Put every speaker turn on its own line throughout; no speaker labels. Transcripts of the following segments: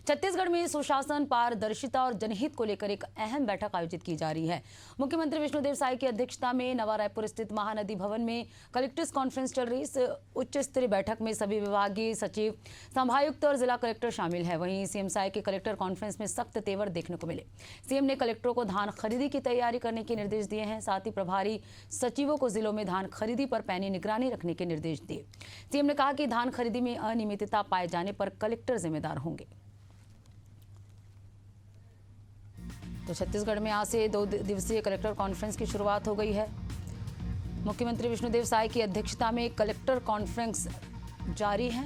छत्तीसगढ़ में सुशासन, पारदर्शिता और जनहित को लेकर एक अहम बैठक आयोजित की जा रही है। मुख्यमंत्री विष्णुदेव साय की अध्यक्षता में नवा रायपुर स्थित महानदी भवन में कलेक्टर्स कॉन्फ्रेंस चल रही। इस उच्च स्तरीय बैठक में सभी विभागीय सचिव, संभायुक्त और जिला कलेक्टर शामिल है। वहीं सीएम साय के कलेक्टर कॉन्फ्रेंस में सख्त तेवर देखने को मिले। सीएम ने कलेक्टरों को धान खरीदी की तैयारी करने के निर्देश दिए हैं। साथ ही प्रभारी सचिवों को जिलों में धान खरीदी पर पैनी निगरानी रखने के निर्देश दिए। सीएम ने कहा कि धान खरीदी में अनियमितता पाए जाने पर कलेक्टर जिम्मेदार होंगे। तो छत्तीसगढ़ में आज से 2 दिवसीय कलेक्टर कॉन्फ्रेंस की शुरुआत हो गई है। मुख्यमंत्री विष्णुदेव साय की अध्यक्षता में कलेक्टर कॉन्फ्रेंस जारी है।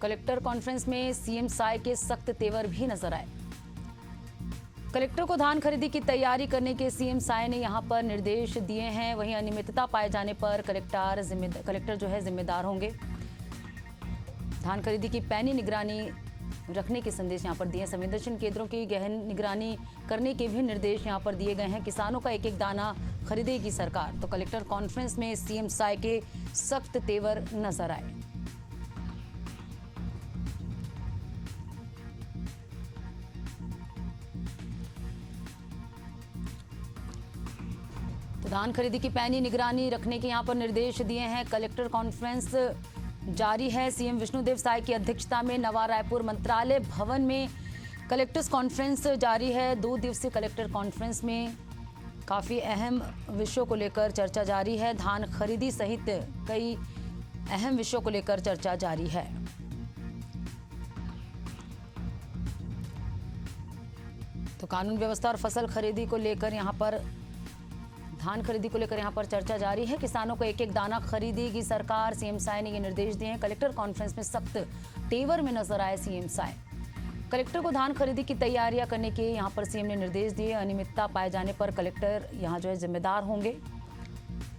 कलेक्टर कॉन्फ्रेंस में सीएम साय के सख्त तेवर भी नजर आए। कलेक्टर को धान खरीदी की तैयारी करने के सीएम साय ने यहां पर निर्देश दिए हैं। वहीं अनियमितता पाए जाने पर कलेक्टर जो है जिम्मेदार होंगे। धान खरीदी की पैनी निगरानी रखने के संदेश यहां पर दिए। संवेदनशील केंद्रों की गहन निगरानी करने के भी निर्देश यहां पर दिए गए हैं। किसानों का एक एक दाना खरीदेगी सरकार। तो कलेक्टर कॉन्फ्रेंस में सीएम साय के सख्त तेवर नजर आए। तो धान खरीदी की पैनी निगरानी रखने के यहां पर निर्देश दिए हैं। कलेक्टर कॉन्फ्रेंस जारी है। सीएम विष्णुदेव साय की अध्यक्षता में नवा रायपुर मंत्रालय भवन में कलेक्टर्स कॉन्फ्रेंस जारी है। 2 दिवसीय कलेक्टर कॉन्फ्रेंस में काफ़ी अहम विषयों को लेकर चर्चा जारी है। धान खरीदी सहित कई अहम विषयों को लेकर चर्चा जारी है। तो कानून व्यवस्था और फसल खरीदी को लेकर यहाँ पर धान खरीदी को लेकर यहां पर चर्चा जारी है। किसानों को एक एक दाना खरीदेगी सरकार। सीएम साय ने ये निर्देश दिए हैं। कलेक्टर कॉन्फ्रेंस में सख्त तेवर में नजर आए सीएम साय। कलेक्टर को धान खरीदी की तैयारियां करने के यहां पर सीएम ने निर्देश दिए। अनियमितता पाए जाने पर कलेक्टर यहां जो है जिम्मेदार होंगे।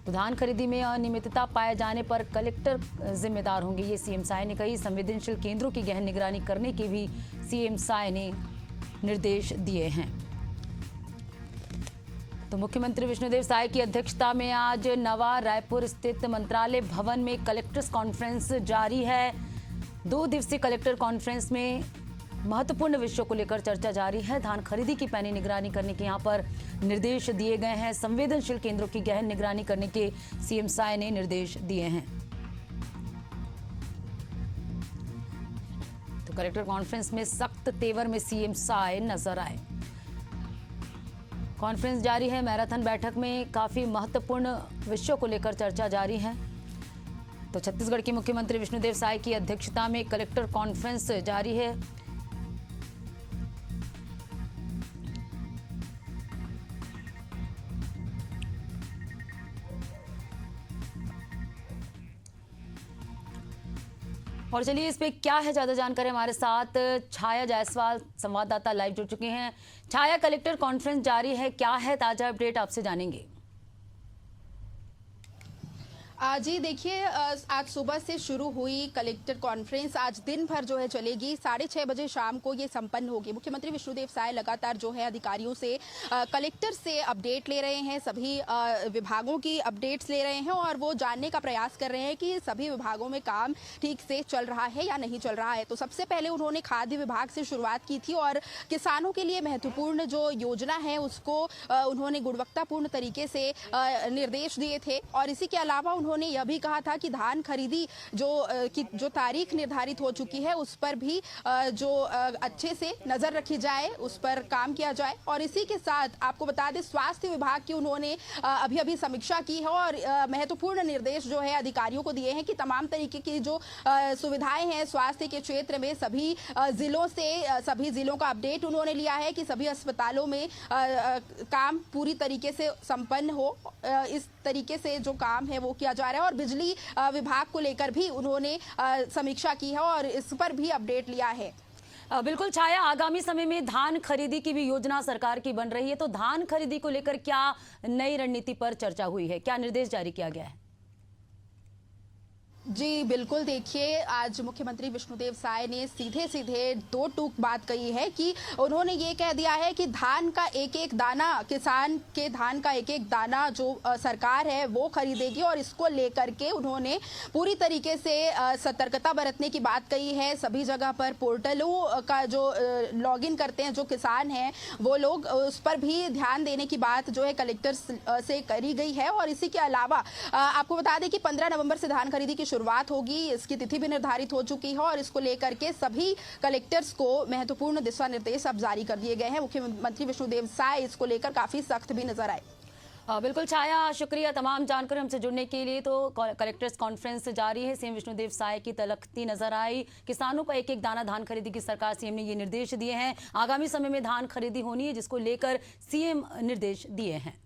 तो धान खरीदी में अनियमितता पाए जाने पर कलेक्टर जिम्मेदार होंगे, ये सीएम साय ने कही। संवेदनशील केंद्रों की गहन निगरानी करने के भी सीएम साय ने निर्देश दिए हैं। तो मुख्यमंत्री विष्णुदेव साय की अध्यक्षता में आज नवा रायपुर स्थित मंत्रालय भवन में कलेक्टर्स कॉन्फ्रेंस जारी है। 2 दिवसीय कलेक्टर कॉन्फ्रेंस में महत्वपूर्ण विषयों को लेकर चर्चा जारी है। धान खरीदी की पैनी निगरानी करने के यहां पर निर्देश दिए गए हैं। संवेदनशील केंद्रों की गहन निगरानी करने के सीएम साय ने निर्देश दिए हैं। तो कलेक्टर कॉन्फ्रेंस में सख्त तेवर में सीएम साय नजर आए। कॉन्फ्रेंस जारी है। मैराथन बैठक में काफी महत्वपूर्ण विषयों को लेकर चर्चा जारी है। तो छत्तीसगढ़ के मुख्यमंत्री विष्णुदेव साय की अध्यक्षता में कलेक्टर कॉन्फ्रेंस जारी है। और चलिए इस पे क्या है ज्यादा जानकारी हमारे साथ छाया जायसवाल संवाददाता लाइव जुड़ चुके हैं। छाया, कलेक्टर कॉन्फ्रेंस जारी है, क्या है ताजा अपडेट आपसे जानेंगे।
जी देखिए, आज सुबह से शुरू हुई कलेक्टर कॉन्फ्रेंस आज दिन भर जो है चलेगी। 6:30 बजे शाम को ये संपन्न होगी। मुख्यमंत्री विष्णुदेव साय लगातार जो है अधिकारियों से, कलेक्टर से अपडेट ले रहे हैं, सभी विभागों की अपडेट्स ले रहे हैं और वो जानने का प्रयास कर रहे हैं कि सभी विभागों में काम ठीक से चल रहा है या नहीं चल रहा है। तो सबसे पहले उन्होंने खाद्य विभाग से शुरुआत की थी और किसानों के लिए महत्वपूर्ण जो योजना है उसको उन्होंने गुणवत्तापूर्ण तरीके से निर्देश दिए थे। और इसी के अलावा उन्होंने यह भी कहा था कि धान खरीदी जो तारीख निर्धारित हो चुकी है उस पर भी जो अच्छे से नजर रखी जाए, उस पर काम किया जाए। और इसी के साथ आपको बता दें, स्वास्थ्य विभाग की उन्होंने अभी समीक्षा की है और महत्वपूर्ण निर्देश जो है अधिकारियों को दिए हैं कि तमाम तरीके की जो सुविधाएं हैं स्वास्थ्य के क्षेत्र में सभी जिलों का अपडेट उन्होंने लिया है कि सभी अस्पतालों में काम पूरी तरीके से संपन्न हो। इस तरीके से जो काम है वो किया जा रहा है। और बिजली विभाग को लेकर भी उन्होंने समीक्षा की है और इस पर भी अपडेट लिया है।
बिल्कुल छाया, आगामी समय में धान खरीदी की भी योजना सरकार की बन रही है, तो धान खरीदी को लेकर क्या नई रणनीति पर चर्चा हुई है, क्या निर्देश जारी किया गया है?
जी बिल्कुल, देखिए आज मुख्यमंत्री विष्णुदेव साय ने सीधे सीधे दो टूक बात कही है कि उन्होंने ये कह दिया है कि धान का एक एक दाना, किसान के धान का एक एक दाना जो सरकार है वो खरीदेगी, और इसको लेकर के उन्होंने पूरी तरीके से सतर्कता बरतने की बात कही है। सभी जगह पर पोर्टलों का जो लॉगिन करते हैं जो किसान हैं वो लोग, उस पर भी ध्यान देने की बात जो है कलेक्टर से करी गई है। और इसी के अलावा आपको बता दें कि 15 नवंबर से धान खरीदी की शुरुआत होगी, इसकी तिथि भी निर्धारित हो चुकी है और इसको लेकर के सभी कलेक्टर्स को महत्वपूर्ण दिशा निर्देश अब जारी कर दिए गए हैं। मुख्यमंत्री विष्णुदेव साय इसको लेकर काफी सख्त भी नजर आए।
बिल्कुल छाया, शुक्रिया तमाम जानकर हमसे जुड़ने के लिए। तो कलेक्टर्स कॉन्फ्रेंस जारी है, सीएम विष्णुदेव साय की तलखती नजर आई। किसानों को एक एक दाना धान खरीदी की सरकार, सीएम ने ये निर्देश दिए हैं। आगामी समय में धान खरीदी होनी है जिसको लेकर सीएम निर्देश दिए हैं।